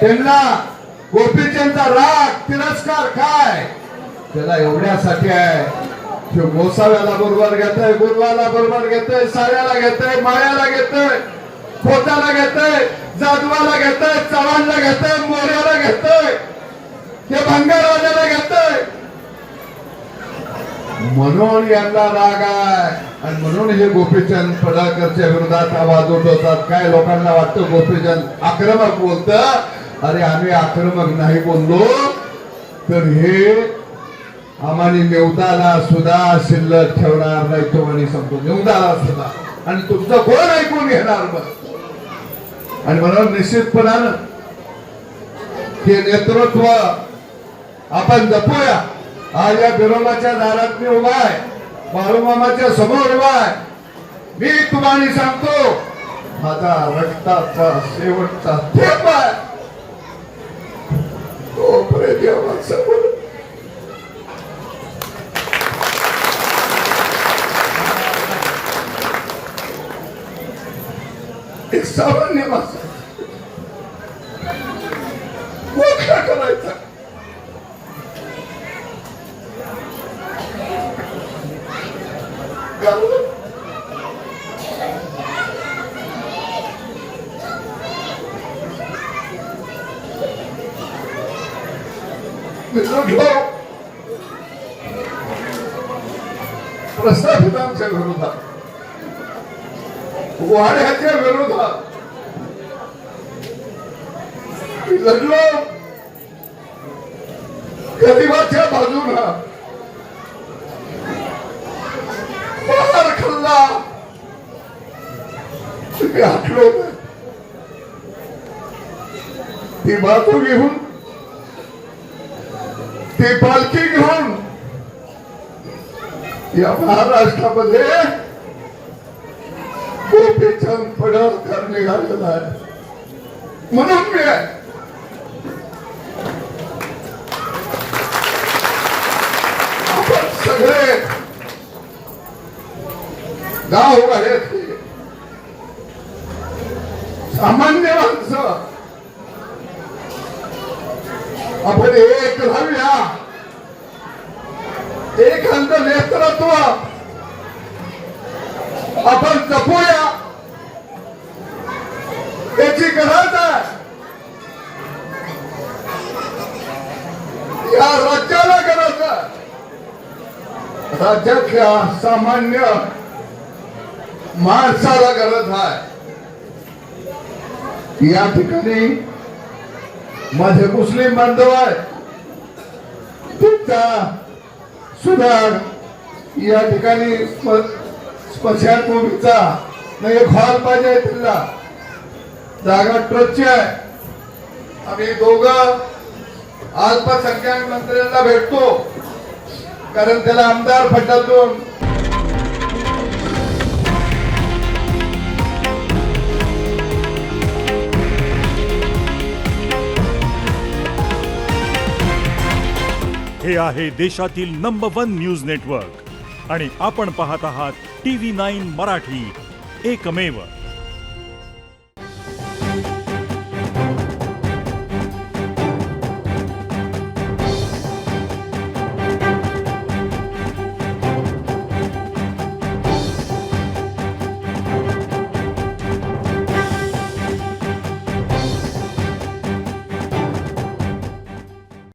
त्यांना गोपीचंदचा राग तिरस्कार काय त्याला एवढ्यासाठी आहे की गोसाव्याला बरोबर घेतोय, गुरुवाला बरोबर घेतोय, साऱ्याला घेतोय, माळ्याला घेतोय, खोताला घेतोय, जाधवाला घेतोय, चव्हाणला घेतोय, मोर्याला घेतोय, हे भंगारवाल्याला घेतोय. म्हणून यांना राग आहे आणि म्हणून हे गोपीचंद पडळकरच्या विरोधात आवाज उठवतात. काय लोकांना वाटतं गोपीचंद आक्रमक बोलतं. अरे आम्ही आक्रमक नाही बोललो तर हे आम्हाला निवदाला सुद्धा शिल्लक ठेवणार नाही तो आणि सांगतो निवदाला सुद्धा. आणि तुमचं कोण ऐकून घेणार मग. आणि म्हणून निश्चितपणानं हे नेतृत्व आपण जपूया. आज या बिरोबाच्या दारात मी उभा आहे, बाळूमामाच्या समोर उभा आहे. मी तुम्हाला सांगतो माझा रक्ताचा शेवटचा थेंब आहे तो देवासमोर. एक सामान्य माणूस मोठा करायचा. प्रस्थापितांच्या विरोधात, वाड्याच्या विरोधात लढलो. गरिबाच्या बाजूनं मार खाल्ला. तुम्ही हटलो ती बाजू घेऊन, ती पालखी घेऊन या महाराष्ट्रामध्ये गोपीचंद पडळकर निघालेला आहे. म्हणून मी आपण सगळे गाव आहेत, सामान्य माणसं आपण एक राहूया. एखाद नेतृत्व आपण जपूया. त्याची गरज आहे. या राज्याला गरज आहे. राज्यातल्या सामान्य माणसाला गरज आहे. या ठिकाणी माझे मुस्लिम बांधव आहे, तुमचा सुद्धा या ठिकाणी स्मशानभूमीचा एक हॉल पाहिजे. तिला जागा ट्रस्टची आहे. आम्ही दोघं अल्पसंख्याक मंत्र्यांना भेटतो कारण त्याला आमदार फंडातून हे आहे देशातील नंबर 1 न्यूज नेटवर्क आणि आपण पाहत आहात TV9 मराठी, एकमेव.